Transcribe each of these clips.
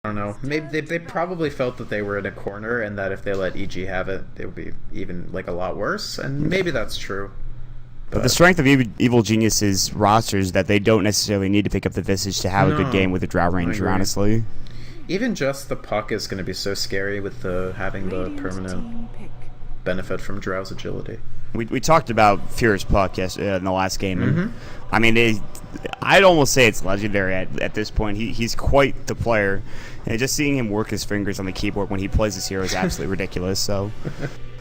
don't know. Maybe they probably felt that they were in a corner and that if they let EG have it, it would be even like a lot worse. And maybe that's true. But the strength of Evil Genius's roster is that they don't necessarily need to pick up the Visage to have a good game with the Drow Ranger, honestly. Even just the Puck is going to be so scary with having the permanent benefit from Drow's agility. We talked about Fierce Puck in the last game. And, I mean, I'd almost say it's legendary at this point. He's quite the player. And just seeing him work his fingers on the keyboard when he plays his hero is absolutely ridiculous. So,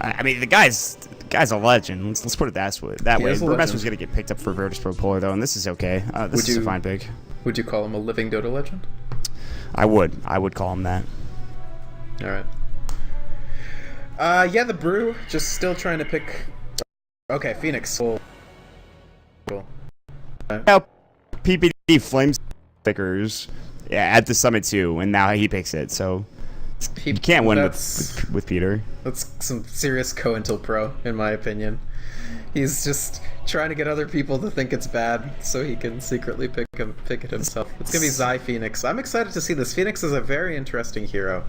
I mean, the guy's a legend. Let's put it that way. Burmester was going to get picked up for Virtus Pro Polar, though, and this is okay. This is a fine pick. Would you call him a living Dota legend? I would. I would call him that. All right. Yeah, the Brew, just still trying to pick... Okay, Phoenix. Cool. Now, PPD Flames pickers at the Summit too, and now he picks it, so you can't win with Peter. That's some serious co-intel pro, in my opinion. He's just trying to get other people to think it's bad so he can secretly pick it himself. It's going to be Zai Phoenix. I'm excited to see this. Phoenix is a very interesting hero.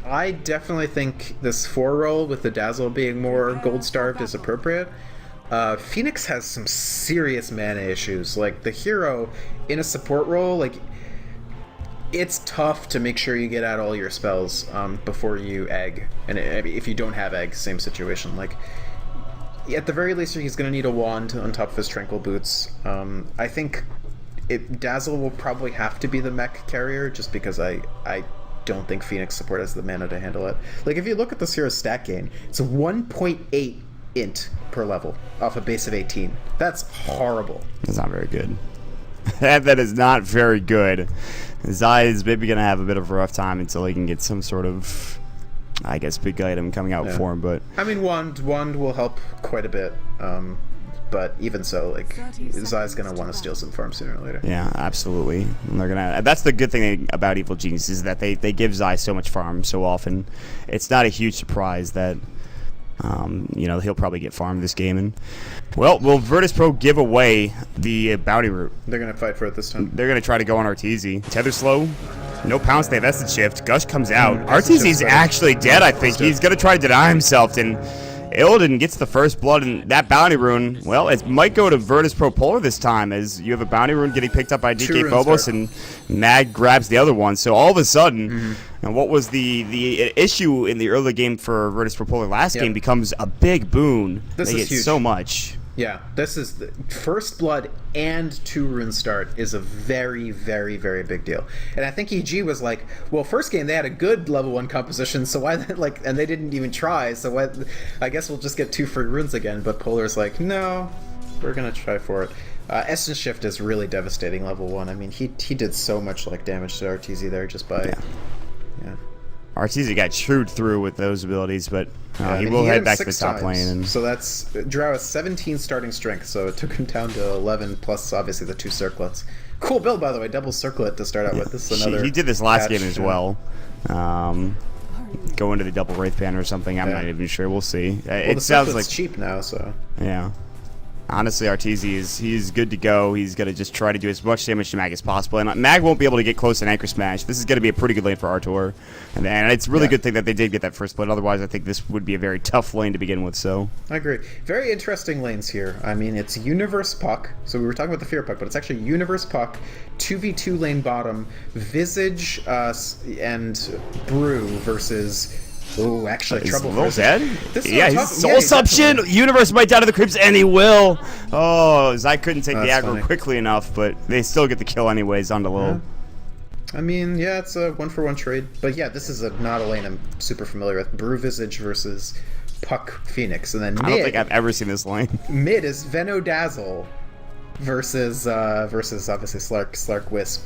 I definitely think this 4 role with the Dazzle being more gold-starved is appropriate. Phoenix has some serious mana issues. Like, the hero in a support role, like, it's tough to make sure you get out all your spells before you egg. And if you don't have egg, same situation. Like, at the very least, he's going to need a wand on top of his Tranquil Boots. I think Dazzle will probably have to be the mech carrier, just because I don't think Phoenix support has the mana to handle it. Like, if you look at this hero's stat gain, it's a 1.8 int per level off a base of 18. That's horrible. That's not very good. That is not very good. Zai is maybe going to have a bit of a rough time until he can get some sort of, I guess, big item coming out for him. But I mean, wand will help quite a bit. But even so, like, Zai's gonna want to steal some farm sooner or later. Yeah, absolutely. And they're gonna. That's the good thing about Evil Genius is that they give Zai so much farm so often. It's not a huge surprise that he'll probably get farmed this game. And well, will Virtus Pro give away the bounty route? They're gonna fight for it this time. They're gonna try to go on Arteezy. Tether slow. No pounce, they vested shift. Gush comes out. Arteezy's actually dead, I think. He's gonna try to deny himself, and Illidan gets the first blood, and that bounty rune, well, it might go to Virtus Pro Polar this time, as you have a bounty rune getting picked up by DK Phobos, and Mag grabs the other one. So all of a sudden, and what was the issue in the early game for Virtus Pro Polar last game becomes a big boon. This is huge. So much. Yeah, this is the first blood and 2 rune start is a very, very, very big deal. And I think EG was like, well, first game they had a good level 1 composition, so why and they didn't even try, so I guess we'll just get 2 free runes again. But Polar's like, no, we're gonna try for it. Essence Shift is really devastating level 1. I mean, he did so much like damage to RTZ there just by Arteezy got chewed through with those abilities, but he will head back to the top lane. And so that's Drow has 17 starting strength, so it took him down to 11 plus obviously the 2 circlets. Cool build, by the way, double circlet to start out with. This is another. He did this last game as well. Go into the double Wraith Banner or something. I'm not even sure. We'll see. Well, it sounds like cheap now, so yeah. Honestly, Arteezy he's good to go. He's going to just try to do as much damage to Mag as possible. And Mag won't be able to get close to an Anchor Smash. This is going to be a pretty good lane for Artur. And it's a really good thing that they did get that first blood. Otherwise, I think this would be a very tough lane to begin with. So I agree. Very interesting lanes here. I mean, it's Universe Puck. So we were talking about the Fear Puck, but it's actually Universe Puck, 2v2 lane bottom, Visage and Brew versus... Oh, actually, Trouble Will's dead? He's Soul Assumption! Universe might down to the creeps, and he will! Oh, Zai couldn't take the aggro quickly enough, but they still get the kill anyways on the Lil. I mean, yeah, it's a 1-for-1 trade. But yeah, this is not a lane I'm super familiar with. Brew Visage versus Puck Phoenix. And then I don't think I've ever seen this lane. Mid is Veno Dazzle versus obviously Slark Wisp.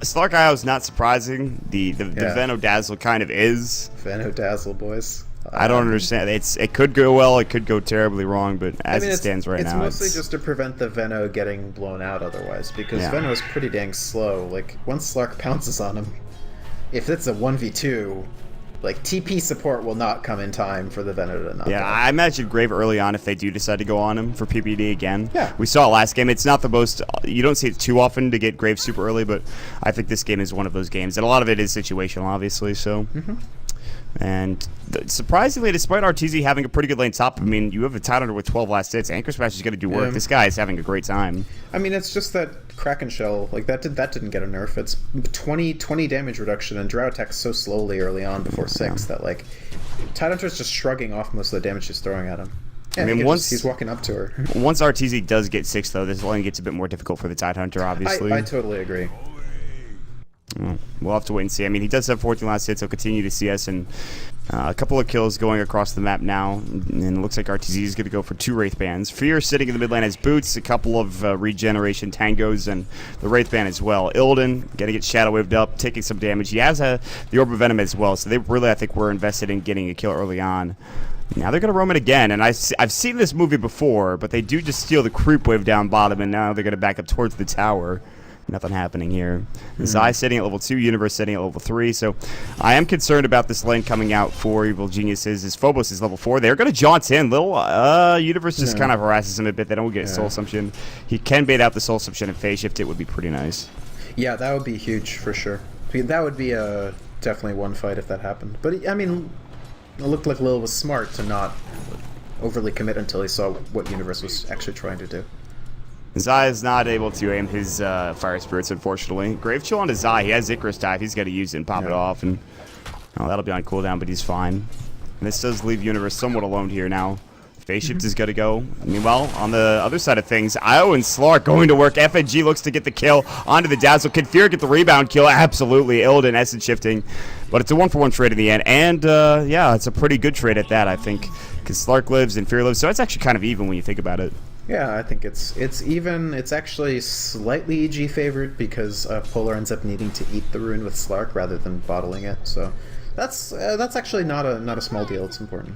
Slark IO is not surprising. The Veno Dazzle kind of is. Veno Dazzle, boys. I don't understand. It could go well, it could go terribly wrong, but as it stands right now, it's mostly just to prevent the Veno getting blown out otherwise, because Veno is pretty dang slow. Like, once Slark pounces on him, if it's a 1v2, like TP support will not come in time for the Venom to not Yeah, die. I imagine Grave early on if they do decide to go on him for PPD again. Yeah. We saw it last game. It's not the most, you don't see it too often to get Grave super early, but I think this game is one of those games. And a lot of it is situational, obviously, so. And surprisingly, despite RTZ having a pretty good lane top, I mean, you have a Tidehunter with 12 last hits. Anchor Smash is going to do work. Yeah. This guy is having a great time. I mean, it's just that Kraken Shell, like that didn't get a nerf. It's 20 damage reduction, and Drow attacks so slowly early on before 6 that like Tidehunter's just shrugging off most of the damage she's throwing at him. Yeah, I mean, he's walking up to her. Once RTZ does get 6, though, this lane gets a bit more difficult for the Tidehunter, obviously. I totally agree. We'll have to wait and see. I mean, he does have 14 last hits. He'll continue to see us, and a couple of kills going across the map now. And it looks like RTZ is going to go for 2 Wraith Bands. Fear sitting in the mid lane has boots, a couple of regeneration tangos, and the Wraith Band as well. Illidan going to get Shadow Waved up, taking some damage. He has the Orb of Venom as well, so they really, I think, were invested in getting a kill early on. Now they're going to roam it again, and I've seen this movie before, but they do just steal the creep wave down bottom, and now they're going to back up towards the tower. Nothing happening here. Zai sitting at level 2, Universe sitting at level 3, so I am concerned about this lane coming out for Evil Geniuses. As Phobos is level 4, they're going to jaunt in. Little Universe just kind of harasses him a bit. They don't get Soul Assumption. He can bait out the Soul Assumption and Phase Shift. It would be pretty nice. Yeah, that would be huge for sure. That would be definitely one fight if that happened. But I mean, it looked like Lil was smart to not overly commit until he saw what Universe was actually trying to do. Zai is not able to aim his Fire Spirits, unfortunately. Grave Chill onto Zai. He has Icarus Dive. He's got to use it and pop it off. And that'll be on cooldown, but he's fine. And this does leave Universe somewhat alone here now. Phase Shift is going to go. Meanwhile, on the other side of things, Io and Slark going to work. FNG looks to get the kill onto the Dazzle. Can Fear get the rebound kill? Absolutely. Illidan Essence shifting. But it's a 1-for-1 trade in the end. And, yeah, it's a pretty good trade at that, I think. Because Slark lives and Fear lives. So it's actually kind of even when you think about it. Yeah, I think it's even. It's actually slightly EG favored because Polar ends up needing to eat the rune with Slark rather than bottling it. So that's actually not a small deal. It's important.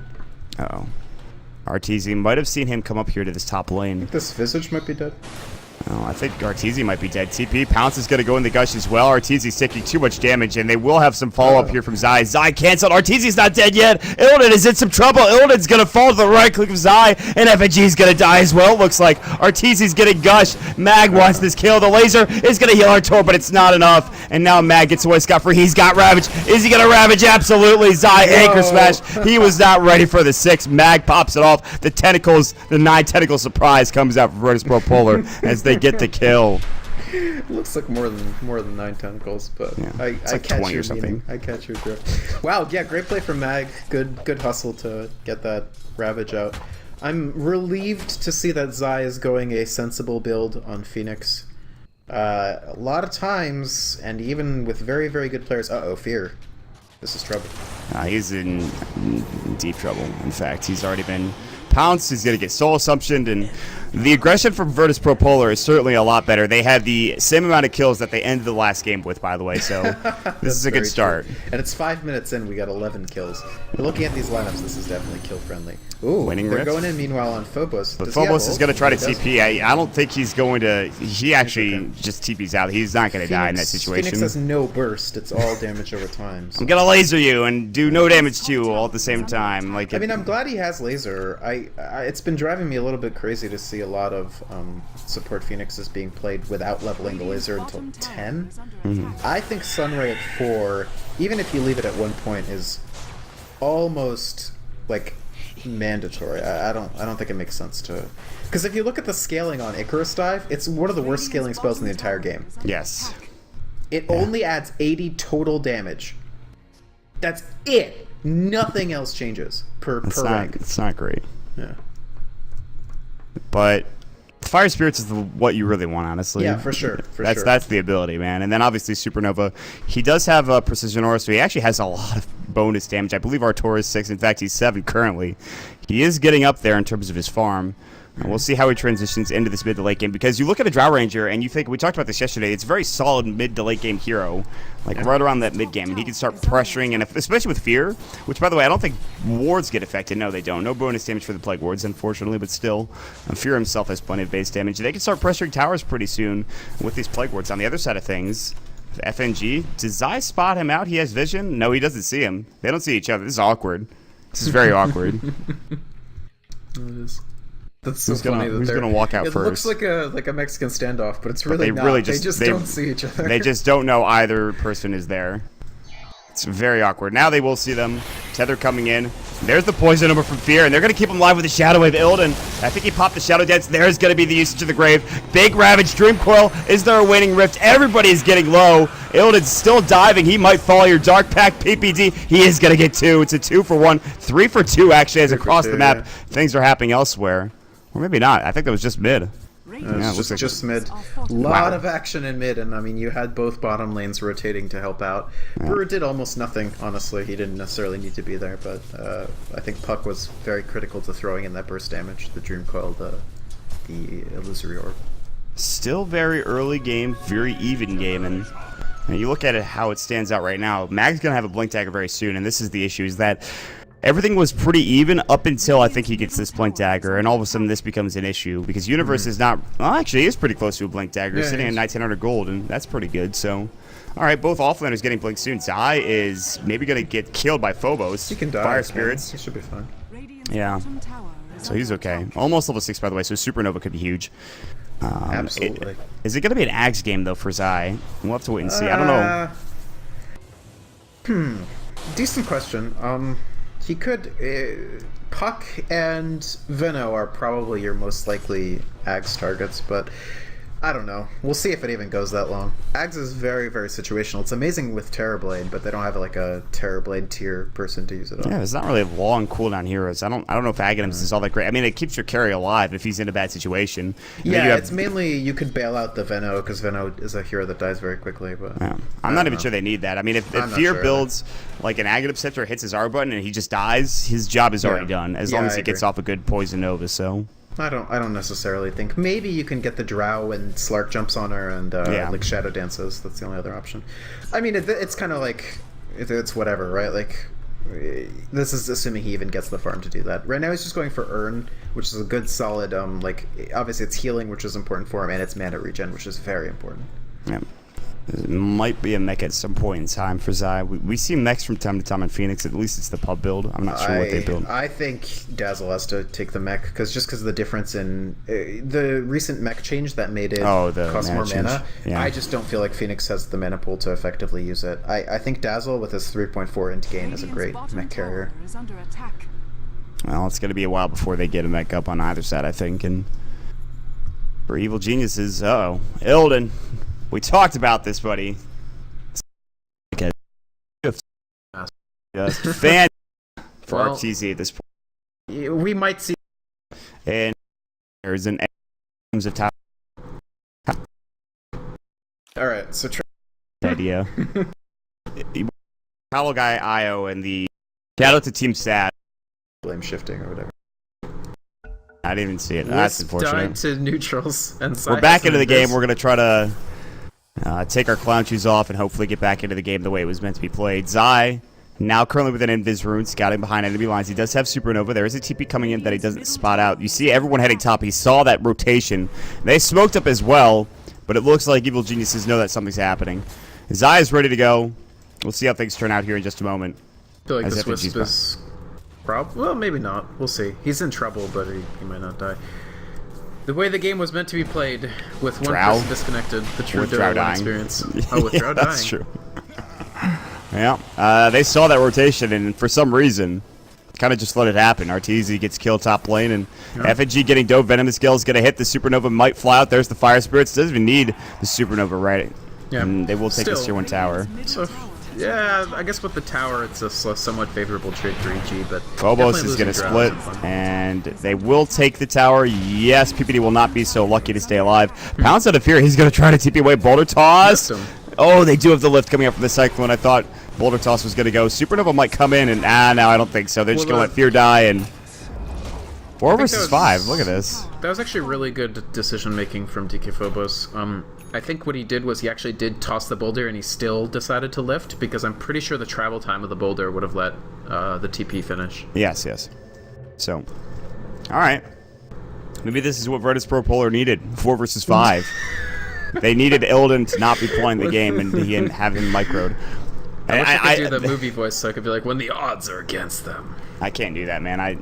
Uh-oh. RTZ might have seen him come up here to this top lane. I think this Visage might be dead. Oh, I think RTZ might be dead. TP Pounce is going to go in the Gush as well. RTZ's taking too much damage, and they will have some follow-up here from Zai. Zai canceled. RTZ's not dead yet. Illidan is in some trouble. Illidan's going to fall to the right click of Zai, and FNG's going to die as well, it looks like. RTZ's getting Gush. Mag wants this kill. The laser is going to heal Artor, but it's not enough. And now Mag gets away scot-free. He's got Ravage. Is he going to Ravage? Absolutely. Zai Anchor Smash. He was not ready for the 6. Mag pops it off. The tentacles, the 9 tentacle surprise comes out from Virtus Pro Polar as they get the kill. It looks like more than 9 tentacles, but Yeah. I It's like catch 20 or your something. meaning. I catch your drift. Wow, yeah, great play from Mag. Good hustle to get that Ravage out. I'm relieved to see that Zai is going a sensible build on Phoenix. A lot of times, and even with very, very good players, Fear. This is trouble. He's in deep trouble. In fact, he's already been pounced. He's going to get Soul Assumptioned, and the aggression from Virtus Pro Polar is certainly a lot better. They had the same amount of kills that they ended the last game with, by the way, so this is a good start. True. And it's 5 minutes in, we got 11 kills. Looking at these lineups, this is definitely kill-friendly. Ooh, Winning they're Rift. going in, meanwhile, on Phobos. But Does he have Phobos is ult? going to try to He does. TP. I don't think he's going to... He actually okay. just TPs out. He's not going to die in that situation. Phoenix has no burst. It's all damage over time. So. I'm going to laser you and do no damage to you all at the same time. Like I mean, I'm glad he has laser. It's been driving me a little bit crazy to see a lot of support Phoenixes being played without leveling the laser until 10. I think Sunray at 4, even if you leave it at 1 point, is almost like mandatory. I don't think it makes sense to, because if you look at the scaling on Icarus Dive, it's one of the worst scaling spells in the entire game. Yes. It only adds 80 total damage. That's it. Nothing else changes per rank. It's not great. Yeah. But Fire Spirits is what you really want, honestly. Yeah, for sure. That's the ability, man. And then obviously Supernova. He does have a Precision Aura, so he actually has a lot of bonus damage. I believe Artor is 6. In fact, he's 7 currently. He is getting up there in terms of his farm. And we'll see how he transitions into this mid to late game, because you look at a Drow Ranger and you think, we talked about this yesterday, it's a very solid mid to late game hero, like right around that mid game, and he can start pressuring, and especially with Fear, which by the way, I don't think wards get affected. No, they don't. No bonus damage for the Plague Wards, unfortunately, but still, Fear himself has plenty of base damage. They can start pressuring towers pretty soon with these Plague Wards. On the other side of things, FNG. Does Zai spot him out? He has vision? No, he doesn't see him. They don't see each other. This is awkward. This is very awkward. It is. That's so funny. Who's gonna walk out first? It looks like a Mexican standoff, but it's really not. They just don't see each other. They just don't know either person is there. It's very awkward. Now they will see them. Tether coming in. There's the poison number from Fear, and they're going to keep him alive with the Shadow Wave. Illidan, I think he popped the Shadow Dance. There's going to be the usage of the Grave. Big Ravage, Dream Coil. Is there a waning Rift? Everybody is getting low. Illidan's still diving. He might fall. Your Dark Pack, PPD. He is going to get 2. It's a 2 for 1. 3 for 2, actually, as across the map. Yeah. Things are happening elsewhere. Or maybe not. I think that was just mid. Yeah, it was just mid. A lot of action in mid, and I mean, you had both bottom lanes rotating to help out. Yeah. Brewer did almost nothing, honestly. He didn't necessarily need to be there, but I think Puck was very critical to throwing in that burst damage, the Dream Coil, the Illusory Orb. Still very early game, very even game, and you look at it how it stands out right now. Mag's going to have a Blink Dagger very soon, and this is the issue, is that everything was pretty even up until I think he gets this Blink Dagger, and all of a sudden this becomes an issue because Universe is not. Well, actually, he is pretty close to a Blink Dagger, sitting at 1900 gold, and that's pretty good. So, all right, both offlaners getting Blink soon. Zai is maybe going to get killed by Phobos. He can die. Fire Spirits. He should be fine. Yeah. So he's okay. Almost level 6, by the way, so Supernova could be huge. Absolutely. Is it going to be an Axe game, though, for Zai? We'll have to wait and see. I don't know. Decent question. He could. Puck and Veno are probably your most likely Ags targets, but I don't know. We'll see if it even goes that long. Ags is very, very situational. It's amazing with Terrorblade, but they don't have like a Terrorblade tier person to use it on. Yeah, there's not really long cooldown heroes. I don't know if Aghanims is all that great. I mean, it keeps your carry alive if he's in a bad situation. Yeah, it's mainly you could bail out the Veno because Veno is a hero that dies very quickly. But yeah. I'm not even sure they need that. I mean, if Fear builds like an Aghanim Scepter, hits his R button, and he just dies, his job is already done. As long as he gets off a good Poison Nova. So. I don't necessarily think. Maybe you can get the Drow when Slark jumps on her and like Shadow Dances. That's the only other option. I mean, it's kind of like it's whatever, right? Like this is assuming he even gets the farm to do that. Right now he's just going for Urn, which is a good solid. Like obviously it's healing, which is important for him, and it's mana regen, which is very important. Yeah. It might be a mech at some point in time for Zai. We see mechs from time to time in Phoenix. At least it's the pub build. I'm not sure what they build. I think Dazzle has to take the mech because of the difference in the recent mech change that made it cost more mana. Yeah. I just don't feel like Phoenix has the mana pool to effectively use it. I think Dazzle with his 3.4 int gain is a great mech carrier. Well, it's going to be a while before they get a mech up on either side, I think. And for Evil Geniuses, Illidan. We talked about this, buddy. Just fan for RTZ at this point. We might see. And there's an of top. All right, so idea. Hollow Guy IO and the shout out to Team Sad. Blame shifting or whatever. I didn't even see it. That's unfortunate. Died to neutrals and we're back into the game. We're gonna try to take our clown shoes off and hopefully get back into the game the way it was meant to be played. Zai, now currently with an Invis rune, scouting behind enemy lines. He does have Supernova. There is a TP coming in that he doesn't spot out. You see everyone heading top. He saw that rotation. They smoked up as well, but it looks like Evil Geniuses know that something's happening. Zai is ready to go. We'll see how things turn out here in just a moment. I feel like this Wisp is well, maybe not. We'll see. He's in trouble, but he might not die. The way the game was meant to be played, with one person disconnected, the true Dota experience. Oh, with Drow dying. That's true. Yeah, they saw that rotation, and for some reason, kind of just let it happen. RTZ gets killed top lane, and FNG getting Dove Venomous Gale is going to hit. The Supernova might fly out. There's the Fire Spirits. Doesn't even need the Supernova, right? Yeah. And they will take this tier 1 tower. So, yeah, I guess with the tower, it's a somewhat favorable trade for EG, but Phobos is going to split, and they will take the tower. Yes, PPD will not be so lucky to stay alive. Pounce out of fear. He's going to try to TP away. Boulder Toss. Oh, they do have the lift coming up from the Cyclone. I thought Boulder Toss was going to go. Supernova might come in, and no, I don't think so. They're just going to let Fear die, and 4 versus 5. Look at this. That was actually really good decision-making from DK Phobos. I think what he did was he actually did toss the boulder and he still decided to lift because I'm pretty sure the travel time of the boulder would have let the TP finish. Yes. So, all right. Maybe this is what Virtus Pro Polar needed. 4 versus 5. They needed Illidan to not be playing the game and have him microed. I wish I could do the movie voice so I could be like, when the odds are against them. I can't do that, man. I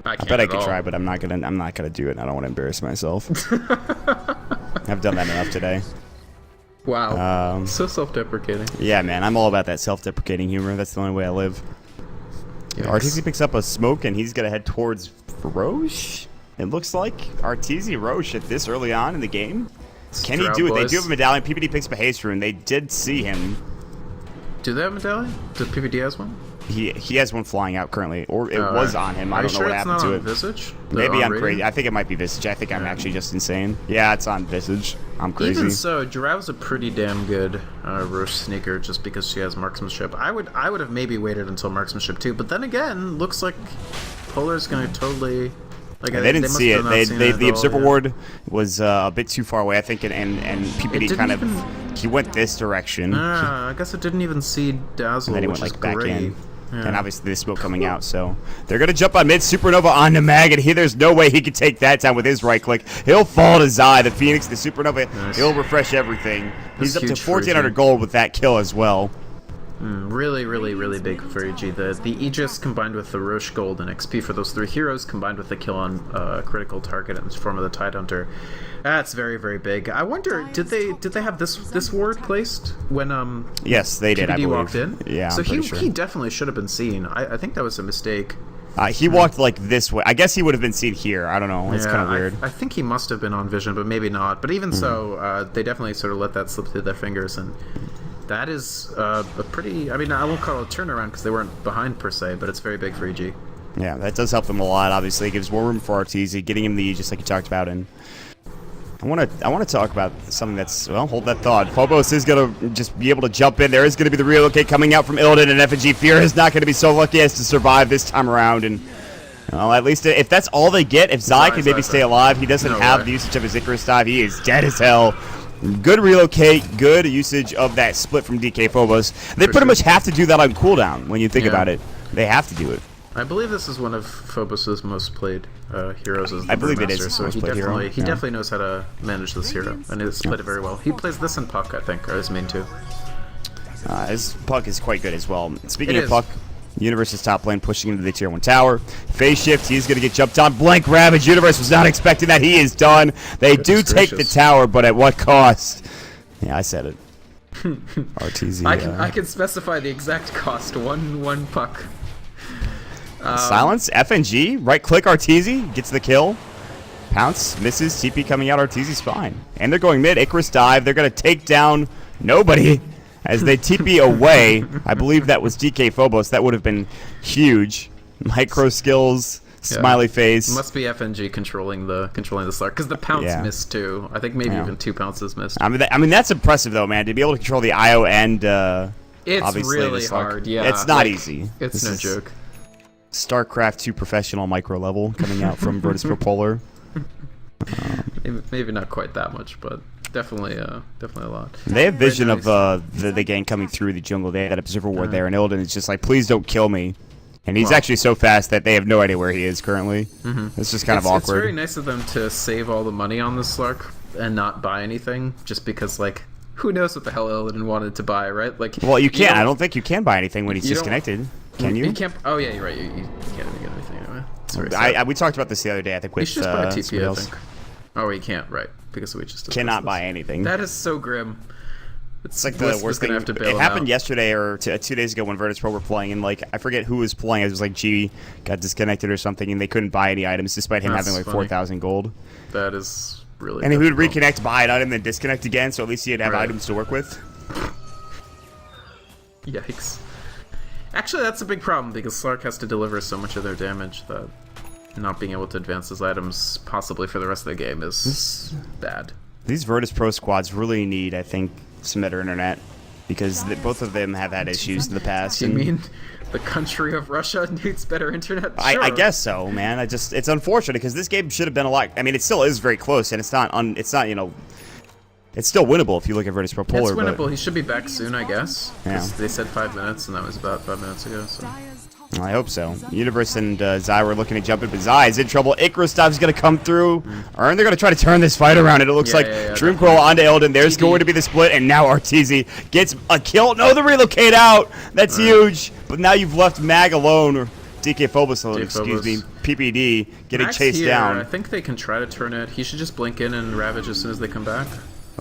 can't bet I at could all. try, but I'm not gonna do it. I don't want to embarrass myself. I've done that enough today. Wow. So self-deprecating. Yeah, man. I'm all about that self-deprecating humor. That's the only way I live. RTZ picks up a smoke, and he's gonna head towards Roche. It looks like RTZ Roche at this early on in the game. Can he do it? They do have a medallion. PPD picks up a haste rune. They did see him. Do they have a medallion? Does PPD has one? He has one flying out currently, or it was on him. I don't know what happened to it. Visage? Maybe I'm crazy. I think it might be Visage. I think I'm actually just insane. Yeah, it's on Visage. I'm crazy. Even so, Jirao's a pretty damn good Roche sneaker just because she has marksmanship. I would have maybe waited until marksmanship too, but then again, looks like Polar's gonna totally. Like, they didn't see it. The observer ward was a bit too far away, I think, and PPD kind of he went this direction. I guess it didn't even see Dazzle. And then he which went is back great. in. Yeah. And obviously there's smoke coming out, so they're gonna jump on mid. Supernova on the mag, and there's no way he could take that down with his right click. He'll fall to Zai. The Phoenix, the Supernova, he'll refresh everything. He's up to 1,400 gold with that kill as well. Really, really, really big for EG. The Aegis combined with the Roche gold and XP for those 3 heroes combined with the kill on critical target in the form of the Tidehunter. That's very, very big. I wonder, did they have this ward placed when Yes, they did. PPD I believe. walked in? Yeah, so sure. he definitely should have been seen. I think that was a mistake. He walked like this way. I guess he would have been seen here. I don't know. It's kind of weird. I think he must have been on vision, but maybe not. But even so, they definitely sort of let that slip through their fingers, and that is a pretty. I mean, I won't call it a turnaround because they weren't behind per se, but it's very big for EG. Yeah, that does help them a lot. Obviously, it gives more room for RTZ, getting him the Aegis like you talked about, and I want to talk about something that's, well, hold that thought. Phobos is going to just be able to jump in. There is going to be the relocate coming out from Illidan, and FNG Fear is not going to be so lucky as to survive this time around. And, well, at least if that's all they get, if Zai can maybe stay alive, he doesn't have the usage of his Icarus dive. He is dead as hell. Good relocate, good usage of that split from DK Phobos. They pretty much have to do that on cooldown when you think about it. They have to do it. I believe this is one of Phobos' most played heroes. As the I believe it master, is. So he definitely knows how to manage this hero, and he's played it very well. He plays this in Puck, I think, are his main 2. His Puck is quite good as well. Speaking of Puck, Universe's top lane pushing into the tier 1 tower. Phase shift, he's going to get jumped on. Blank Ravage, Universe was not expecting that. He is done. They do take the tower, but at what cost? Yeah, I said it. RTZ. I can specify the exact cost. One Puck. Silence, FNG, right click RTZ, gets the kill. Pounce, misses, TP coming out, RTZ's fine. And they're going mid, Icarus dive, they're going to take down nobody as they TP away. I believe that was DK Phobos, that would have been huge. Micro skills, smiley face. Must be FNG controlling the Slark, because the Pounce missed too. I think maybe even 2 Pounces missed. I mean that's impressive though, man, to be able to control the IO and it's obviously really the Slark. Hard, yeah. It's not easy. It's no joke. StarCraft 2 professional micro level coming out from Virtus Pro Polar. Maybe not quite that much, but definitely a lot. They have vision of the gang coming through the jungle. They had that observer ward there, and Illidan is just like, please don't kill me. And he's actually so fast that they have no idea where he is currently. It's just kind of awkward. It's very nice of them to save all the money on the Slark and not buy anything, just because, like, who knows what the hell Illidan wanted to buy, right? Like, well, you can't. I don't think you can buy anything when he's disconnected. Can you? You can't. Oh yeah, you're right. You can't even get anything anyway. We talked about this the other day. I think with you should just buy a TP. I think. Oh, you can't. Right, because we just cannot buy anything. That is so grim. It's like the worst thing. It happened yesterday or 2 days ago when Virtus Pro were playing, and like I forget who was playing. It was like G got disconnected or something, and they couldn't buy any items despite him having like 4,000 gold. That is really. And he would reconnect, buy an item, then disconnect again. So at least he'd have items to work with. Yikes. Actually, that's a big problem, because Slark has to deliver so much of their damage that not being able to advance his items, possibly for the rest of the game, is bad. These Virtus Pro squads really need, I think, some better internet, because both of them have had issues in the past. You mean the country of Russia needs better internet? Sure. I guess so, man. It's unfortunate, because this game should have been a lot. I mean, it still is very close, and it's not, you know, it's still winnable if you look at Virtus Pro Polar. It's winnable. He should be back soon, I guess. Yeah. They said 5 minutes, and that was about 5 minutes ago. So. I hope so. Universe and Zai were looking to jump in, but Zai is in trouble. Icarus Dive's going to come through. Or they're going to try to turn this fight around. It looks like Dream Coil onto Illidan. There's going to be the split, and now Arteezy gets a kill. No, the relocate out. That's huge. But now you've left Mag alone, or DK Phobos, excuse me, PPD, getting Max chased here, down. I think they can try to turn it. He should just blink in and Ravage as soon as they come back.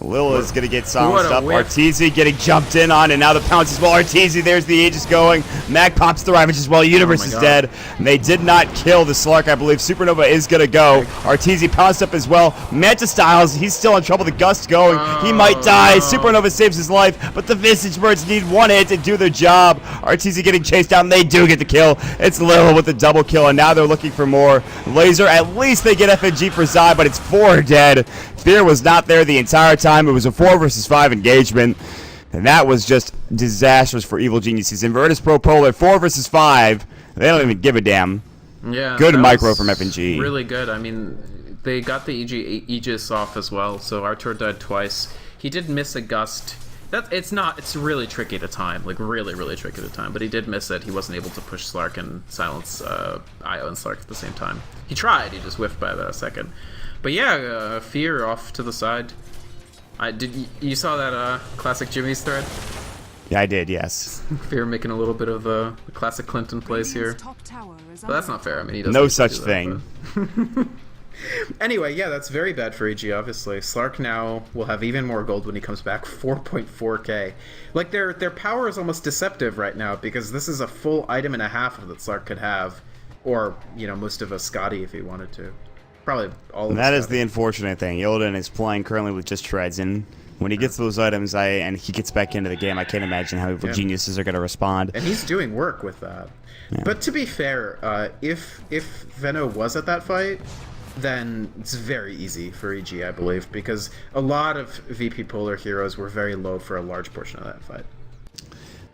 Lil is going to get silenced up. whiff. Arteezy getting jumped in on, and now the pounce as well. Arteezy, there's the Aegis going. Mag pops the Ravage as well. Universe is dead. And they did not kill the Slark, I believe. Supernova is going to go. Arteezy pounced up as well. Manta Styles, he's still in trouble. The Gust going. He might die. Supernova saves his life, but the Visage Birds need one hit to do their job. Arteezy getting chased down. They do get the kill. It's Lil with the double kill, and now they're looking for more. Laser, at least they get FNG for Zai, but it's 4 dead. Fear was not there the entire time. It was a 4 versus 5 engagement, and that was just disastrous for Evil Geniuses. Invertus Pro Polar, 4 versus 5. They don't even give a damn. Yeah, good micro from FNG. Really good. I mean, they got the Aegis off as well, so Artur died twice. He did miss a Gust. It's really tricky to time, like really tricky to time, but he did miss it. He wasn't able to push Slark and silence Io and Slark at the same time. He tried, he just whiffed by about a second. But yeah, Fear off to the side. You saw that classic Jimmy's thread? Yeah, I did, yes. Fear making a little bit of the classic Clinton plays here. But that's not fair. I mean, he doesn't. No such thing. Anyway, yeah, that's very bad for EG, obviously. Slark now will have even more gold when he comes back, 4.4k. Like, their power is almost deceptive right now, because this is a full item and a half that Slark could have. Or, you know, most of a Scotty if he wanted to. Probably all of that is the unfortunate thing. Illidan is playing currently with just Treads, and when he gets those items and he gets back into the game, I can't imagine how Evil Geniuses are going to respond. And he's doing work with that. Yeah. But to be fair, if Venno was at that fight, then it's very easy for EG, I believe, because a lot of VP Polar heroes were very low for a large portion of that fight.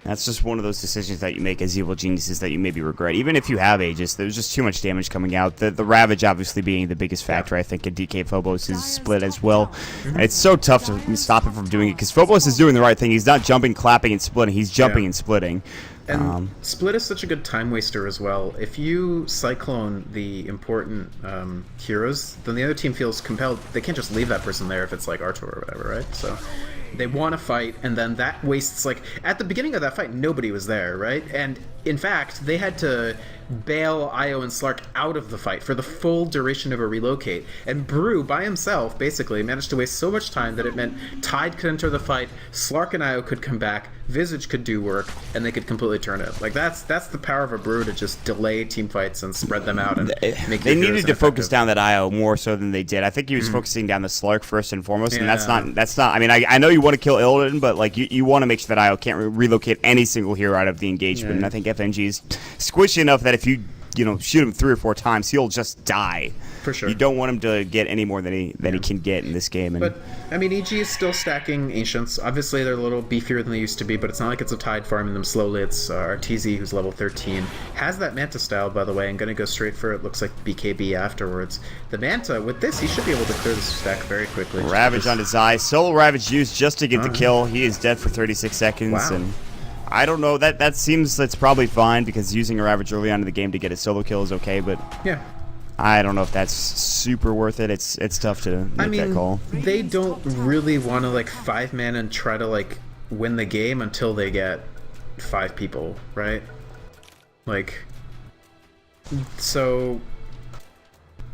That's just one of those decisions that you make as Evil Geniuses that you maybe regret. Even if you have Aegis, there's just too much damage coming out. The Ravage obviously being the biggest factor, I think, in DK Phobos' split as well. And it's so tough to stop him from doing it, because Phobos is doing the right thing. He's not jumping, clapping, and splitting. He's jumping and splitting. And Split is such a good time waster as well. If you cyclone the important heroes, then the other team feels compelled. They can't just leave that person there if it's like Archer or whatever, right? So they want to fight, and then that wastes, like, at the beginning of that fight, nobody was there, right? And in fact, they had to bail Io and Slark out of the fight for the full duration of a relocate. And Brew, by himself, basically managed to waste so much time that it meant Tide could enter the fight, Slark and Io could come back, Visage could do work, and they could completely turn it. Like, that's the power of a Brew, to just delay team fights and spread them out and make they needed to focus down that Io more so than they did. I think he was focusing down the Slark first and foremost, and that's not I mean, I know you want to kill Illidan, but like you want to make sure that Io can't relocate any single hero out of the engagement. And I think FNG is squishy enough that if you shoot him 3 or 4 times, he'll just die. For sure. You don't want him to get any more than he can get in this game. And but I mean, EG is still stacking Ancients. Obviously, they're a little beefier than they used to be, but it's not like it's a Tide farming them slowly. It's Arteezy, who's level 13, has that Manta style, by the way, and going to go straight for it. Looks like BKB afterwards. The Manta, with this, he should be able to clear the stack very quickly. Ravage on his eye. Solo Ravage used just to get the kill. He is dead for 36 seconds. Wow. And I don't know. That seems that's probably fine, because using a Ravage early on in the game to get a solo kill is okay, but yeah, I don't know if that's super worth it. It's tough to make that call. They don't really want to, like, 5-man and try to, like, win the game until they get 5 people, right? Like, so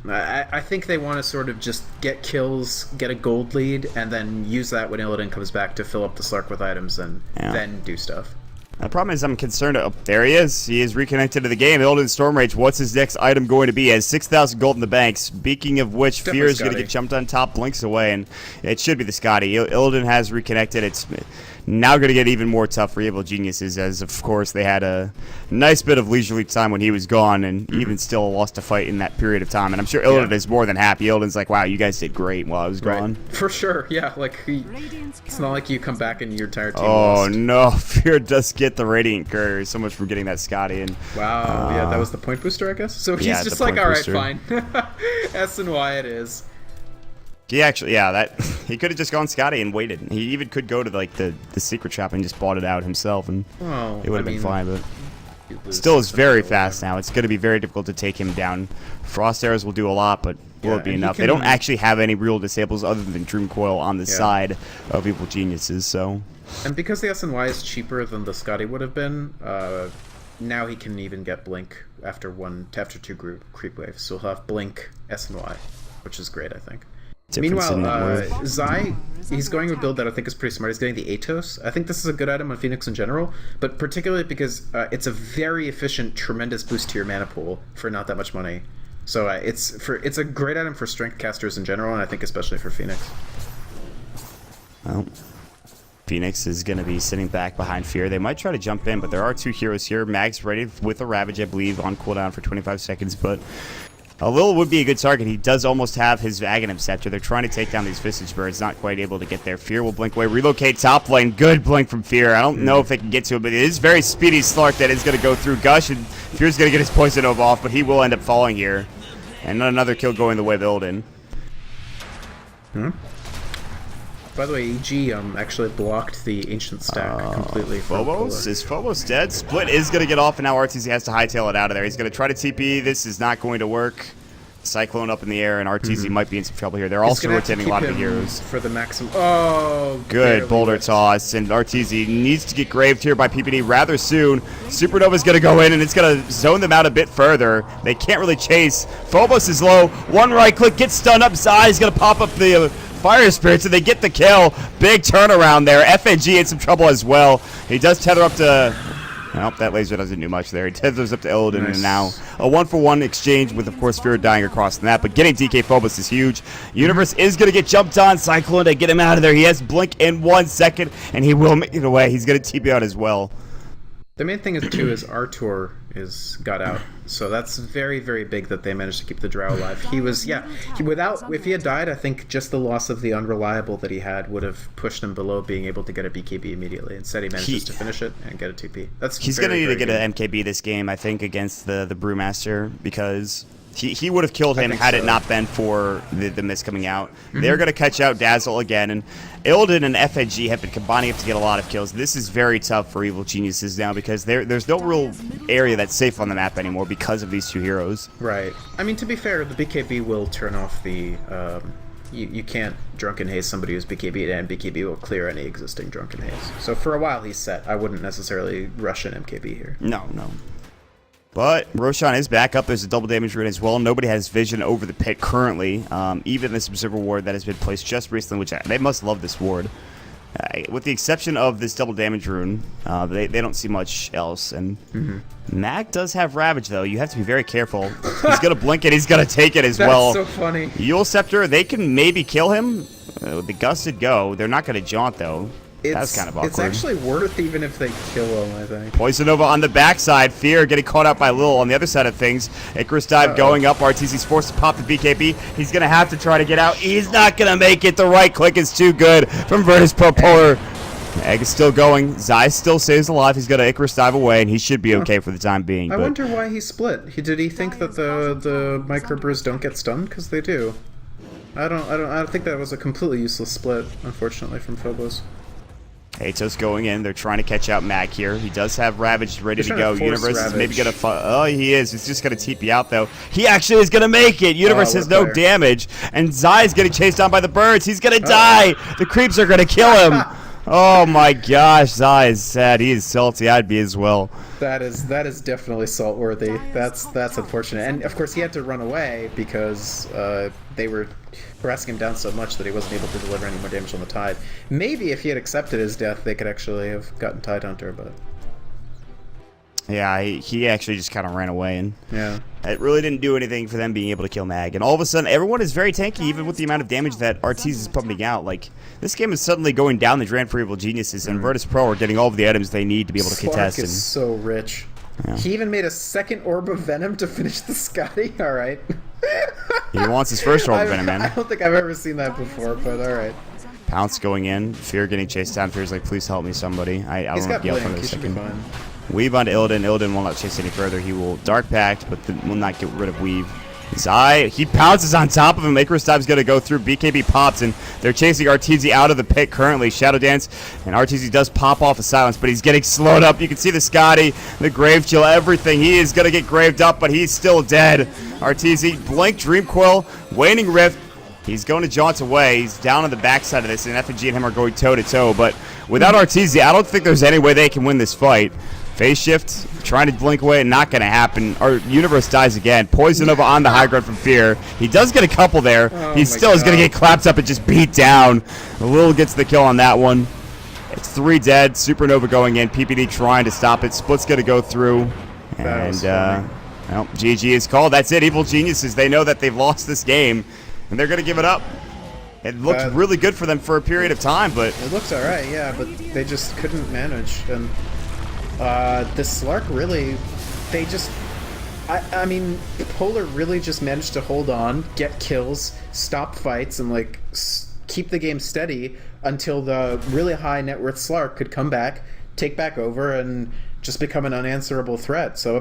I think they want to sort of just get kills, get a gold lead, and then use that when Illidan comes back to fill up the Slark with items and then do stuff. The problem is I'm concerned. Oh, there he is. He is reconnected to the game. Illidan Storm Rage. What's his next item going to be? He has 6,000 gold in the bank. Speaking of which, Fear is going to get jumped on top, blinks away, and it should be the Scotty. Illidan has reconnected. It's now going to get even more tough for Evil Geniuses, as of course they had a nice bit of leisurely time when he was gone, and even still lost a fight in that period of time. And I'm sure Illidan is more than happy. Illidan's like, wow, you guys did great while I was gone. For sure, yeah. Like, it's not like you come back and your entire team lost. Oh no, Fear does get the Radiant Courier. So much for getting that Scotty. And wow, yeah, that was the point booster, I guess. So he's just like, all right, fine. S and Y it is. He actually, he could have just gone Scotty and waited. He even could go to like the secret shop and just bought it out himself, and it would have been fine. But Still is very fast now. It's going to be very difficult to take him down. Frost arrows will do a lot, but will it be enough? They don't actually have any real disables other than Dream Coil on the side of Evil Geniuses, so... And because the SNY is cheaper than the Scotty would have been, now he can even get Blink after 2 creep waves. So he'll have Blink, SNY, which is great, I think. Meanwhile, Zai, he's going with a build that I think is pretty smart. He's getting the Atos. I think this is a good item on Phoenix in general, but particularly because it's a very efficient, tremendous boost to your mana pool for not that much money. So it's a great item for strength casters in general, and I think especially for Phoenix. Well, Phoenix is going to be sitting back behind Fear. They might try to jump in, but there are 2 heroes here. Mag's ready with a Ravage, I believe, on cooldown for 25 seconds, but... Lil would be a good target. He does almost have his Aghanim Scepter. They're trying to take down these Visage Birds, not quite able to get there. Fear will blink away, relocate top lane. Good blink from Fear. I don't know if they can get to it, but it is very speedy Slark that is going to go through Gush, and Fear's going to get his Poison Nova off, but he will end up falling here. And another kill going the way of Illidan. By the way, EG actually blocked the Ancient Stack completely. Phobos? Is Phobos dead? Split is going to get off, and now RTZ has to hightail it out of there. He's going to try to TP. This is not going to work. Cyclone up in the air, and RTZ might be in some trouble here. They're also rotating a lot of the heroes. For the maximum. Oh, good boulder toss, and RTZ needs to get graved here by PPD rather soon. Supernova's going to go in, and it's going to zone them out a bit further. They can't really chase. Phobos is low. One right click, gets stunned up. Zai's going to pop up the Fire Spirits, and they get the kill. Big turnaround there. FNG in some trouble as well. He does tether up to... Nope, that laser doesn't do much there. He tethers up to Illidan, and now a 1-for-1 exchange with, of course, Fear dying across the map. But getting DK Phobos is huge. Universe is going to get jumped on. Cyclone to get him out of there. He has Blink in 1 second, and he will make it away. He's going to TP out as well. The main thing is, too, is Artur got out. So that's very, very big that they managed to keep the Drow alive. He was, if he had died, I think just the loss of the Unreliable that he had would have pushed him below being able to get a BKB immediately. Instead, he manages to finish it and get a TP. He's going to need to get an MKB this game, I think, against the Brewmaster, because... He would have killed him had it not been for the mist coming out. They're going to catch out Dazzle again, and Illidan and FNG have been combining up to get a lot of kills. This is very tough for Evil Geniuses now because there's no real area that's safe on the map anymore because of these 2 heroes. Right. I mean, to be fair, the BKB will turn off the... You can't Drunken Haze somebody who's BKB'd, and BKB will clear any existing Drunken Haze. So for a while he's set. I wouldn't necessarily rush an MKB here. No. But Roshan is back up. There's a double damage rune as well. Nobody has vision over the pit currently. Even this Observer ward that has been placed just recently, which they must love this ward. With the exception of this double damage rune, they don't see much else. And Mag does have Ravage, though. You have to be very careful. He's going to blink it. He's going to take it as well. That's so funny. Yule Scepter, they can maybe kill him. The Gusted go. They're not going to jaunt, though. That's kind of awkward. It's actually worth even if they kill him, I think. Poison Nova on the backside. Fear getting caught out by Lil on the other side of things. Icarus Dive going up. RTZ's forced to pop the BKB. He's going to have to try to get out. He's not going to make it. The right click is too good from Virtus Pro Polar. Egg is still going. Zai still stays alive. He's got to Icarus Dive away, and he should be okay for the time being. I wonder why he split. Did he think that the microbrews don't get stunned? Because they do. I don't think that was a completely useless split, unfortunately, from Phobos. Atos going in. They're trying to catch out Mag here. He does have Ravage ready to go. Universe is maybe going to... Oh, he is. He's just going to TP out, though. He actually is going to make it. Universe has no damage. And Zai is getting chased down by the birds. He's going to die. The creeps are going to kill him. Oh, my gosh. Zai is sad. He is salty. I'd be as well. That is definitely salt-worthy. That's unfortunate. And, of course, he had to run away because they were harassing him down so much that he wasn't able to deliver any more damage on the Tide. Maybe if he had accepted his death, they could actually have gotten Tide Hunter, but... Yeah, he actually just kind of ran away, and yeah, it really didn't do anything for them being able to kill Mag. And all of a sudden, everyone is very tanky, even with the amount of damage that Arteez is pumping out. Like, this game is suddenly going down the drain for Evil Geniuses, and Virtus Pro are getting all of the items they need to be able to contest. Slark is so rich. Yeah. He even made a second Orb of Venom to finish the Scotty. All right. He wants his first Orb of Venom, man. I don't think I've ever seen that before, but all right. Pounce going in. Fear getting chased down. Fear's like, please help me, somebody. I don't want to yell for a second. Weave onto Illidan. Illidan will not chase any further. He will Dark Pact, but will not get rid of Weave. Zai, he pounces on top of him. Icarus Dive's going to go through. BKB pops, and they're chasing RTZ out of the pit currently. Shadow Dance, and RTZ does pop off a silence, but he's getting slowed up. You can see the Scotty, the Grave Chill, everything. He is going to get graved up, but he's still dead. RTZ, Blink, Dream Quill, Waning Rift. He's going to jaunt away. He's down on the backside of this, and FNG and him are going toe-to-toe. But without RTZ, I don't think there's any way they can win this fight. Phase shift, trying to blink away, not going to happen. Our Universe dies again. Poison Nova on the high ground from Fear. He does get a couple there. He still is going to get clapped up and just beat down. Lil gets the kill on that one. It's 3 dead. Supernova going in. PPD trying to stop it. Split's going to go through. And, well, GG is called. That's it. Evil Geniuses, they know that they've lost this game, and they're going to give it up. It looked really good for them for a period of time, but... It looks alright, yeah, but they just couldn't manage. And the Slark really, they just... I mean, Polar really just managed to hold on, get kills, stop fights, and, like, keep the game steady until the really high net worth Slark could come back, take back over, and just become an unanswerable threat. So